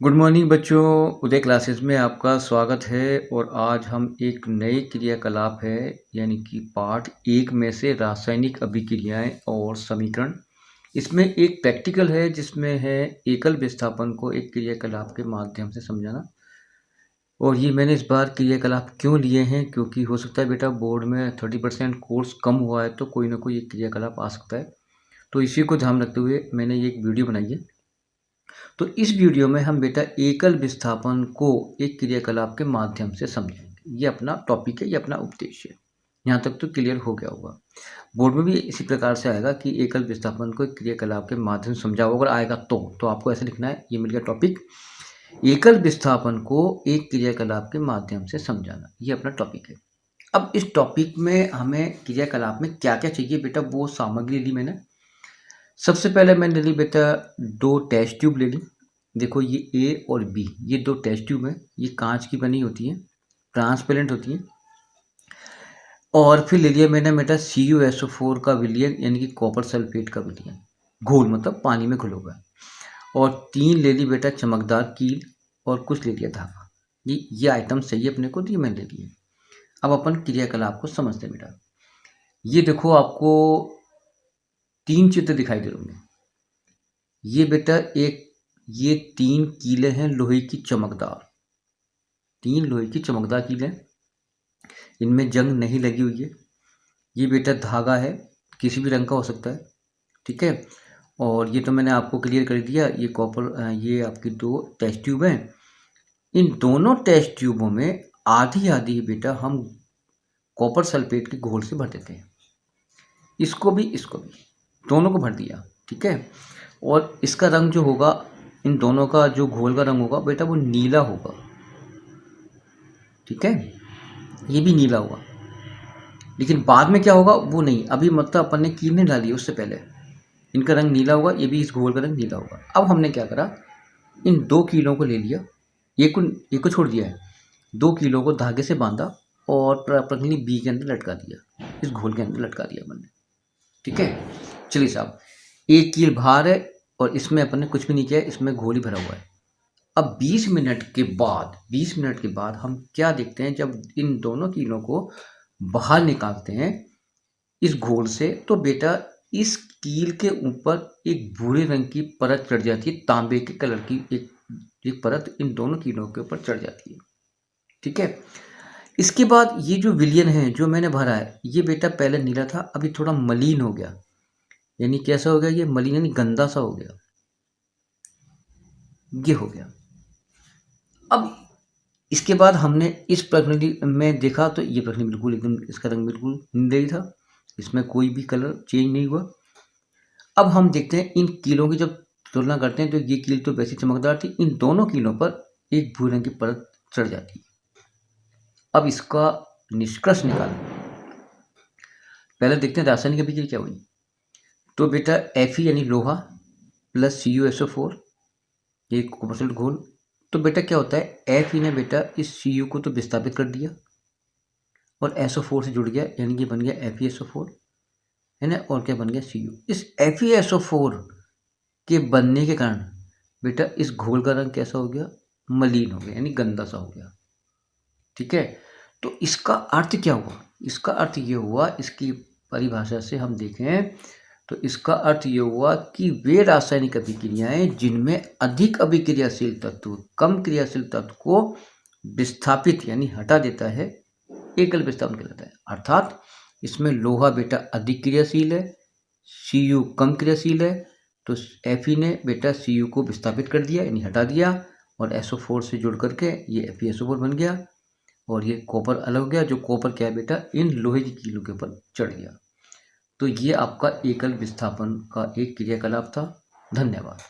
Good morning बच्चों। उदय classes में आपका स्वागत है और आज हम एक नए क्रियाकलाप है यानी कि पार्ट 1 में से रासायनिक अभिक्रियाएं और समीकरण। इसमें एक प्रैक्टिकल है जिसमें है एकल विस्थापन को एक क्रियाकलाप के माध्यम से समझाना। और ये मैंने इस बार क्रियाकलाप क्यों लिए हैं, क्योंकि हो सकता है बेटा बोर्ड में 30% कोर्स कम हुआ है तो कोई ना कोई एक क्रियाकलाप आ सकता है। तो इसी को ध्यान रखते हुए मैंने ये एक वीडियो बनाई है। तो इस वीडियो में हम बेटा एकल विस्थापन को एक क्रियाकलाप के माध्यम से समझेंगे। ये अपना टॉपिक है, ये अपना उपदेश है। यहाँ तक तो क्लियर हो गया होगा। बोर्ड में भी इसी प्रकार से आएगा कि एकल विस्थापन को एक क्रियाकलाप के माध्यम से समझाओ। अगर आएगा तो आपको ऐसे लिखना है, ये मिल गया टॉपिक, एकल विस्थापन को एक क्रियाकलाप के माध्यम से समझाना। ये अपना टॉपिक है। अब इस टॉपिक में हमें क्रियाकलाप में क्या क्या चाहिए बेटा, वो सामग्री ली मैंने। सबसे पहले मैंने ले ली बेटा 2 टेस्ट ट्यूब ले ली। देखो ये ए और बी, ये 2 टेस्ट ट्यूब हैं। ये कांच की बनी होती हैं, ट्रांसपेरेंट होती हैं। और फिर ले लिया मैंने बेटा CuSO4 का विलयन यानी कि कॉपर सल्फेट का विलयन, घोल मतलब पानी में घुला हुआ है। और 3 ले ली बेटा चमकदार कील और कुछ ले लिया धागा। ये आइटम चाहिए अपने को, तो ये मैंने ले लिए। अब अपन क्रियाकलाप को समझते हैं बेटा। ये देखो आपको 3 चित्र दिखाई दे रहे होंगे। ये बेटा ये 3 कीलें हैं लोहे की चमकदार, 3 लोहे की चमकदार कीलें, इनमें जंग नहीं लगी हुई है। ये बेटा धागा है, किसी भी रंग का हो सकता है, ठीक है। और ये तो मैंने आपको क्लियर कर दिया। ये कॉपर, ये आपकी 2 टेस्ट ट्यूब हैं। इन दोनों टेस्ट ट्यूबों में आधी आधी बेटा हम कॉपर सल्फेट के घोल से भर देते हैं। इसको भी दोनों को भर दिया, ठीक है। और इसका रंग जो होगा, इन दोनों का जो घोल का रंग होगा बेटा वो नीला होगा, ठीक है। ये भी नीला होगा, लेकिन बाद में क्या होगा वो नहीं, अभी मतलब अपन ने कील नहीं डाली, उससे पहले इनका रंग नीला होगा, ये भी इस घोल का रंग नीला होगा। अब हमने क्या करा, इन 2 कीलों को ले लिया, एक को छोड़ दिया है, 2 कीलों को धागे से बांधा और प्रॉपरली बी के अंदर लटका दिया, इस घोल के अंदर लटका दिया मैंने, ठीक है। चलिए साहब, एक कील बाहर है और इसमें अपन ने कुछ भी नहीं किया है, इसमें घोल ही भरा हुआ है। अब 20 मिनट के बाद हम क्या देखते हैं, जब इन दोनों कीलों को बाहर निकालते हैं इस घोल से, तो बेटा इस कील के ऊपर एक भूरे रंग की परत चढ़ जाती है, तांबे के कलर की एक परत इन दोनों कीलों के ऊपर चढ़ जाती है, ठीक है। इसके बाद ये जो विलयन है जो मैंने भरा है, ये बेटा पहले नीला था, अभी थोड़ा मलिन हो गया। यानी कैसा हो गया, ये मलिन यानी गंदा सा हो गया, ये हो गया। अब इसके बाद हमने इस प्रश्न में देखा तो ये प्रश्न बिल्कुल एकदम, इसका रंग बिल्कुल नीला ही था, इसमें कोई भी कलर चेंज नहीं हुआ। अब हम देखते हैं इन कीलों की जब तुलना करते हैं तो ये कील तो वैसी चमकदार थी, इन दोनों कीलों पर एक भूरे रंग की परत चढ़ जाती है। अब इसका निष्कर्ष निकालें, पहले देखते हैं रासायनिक अभिक्रिया क्या हुई। तो बेटा Fe यानी लोहा प्लस CuSO4, ये कोबाल्ट घोल। तो बेटा क्या होता है, Fe ने बेटा इस Cu को तो विस्थापित कर दिया और SO4 से जुड़ गया, यानी कि बन गया FeSO4, है ना। और क्या बन गया, Cu। इस FeSO4 के बनने के कारण बेटा इस घोल का रंग कैसा हो गया, मलिन हो गया, यानी गंदा सा हो गया, ठीक है। तो इसका अर्थ क्या हुआ, इसका अर्थ ये हुआ, इसकी परिभाषा से हम देखें तो इसका अर्थ ये हुआ कि वे रासायनिक अभिक्रियाएं जिनमें अधिक अभिक्रियाशील तत्व कम क्रियाशील तत्व को विस्थापित यानी हटा देता है, एकल विस्थापन कहलाता है। अर्थात इसमें लोहा बेटा अधिक क्रियाशील है, Cu कम क्रियाशील है, तो Fe ने बेटा Cu को विस्थापित कर दिया यानी हटा दिया, और SO4 से जुड़ करके ये FeSO4 बन गया, और ये कॉपर अलग हो गया, जो कॉपर क्या है बेटा इन लोहे की कीलों के ऊपर चढ़ गया। तो ये आपका एकल विस्थापन का एक क्रियाकलाप था। धन्यवाद।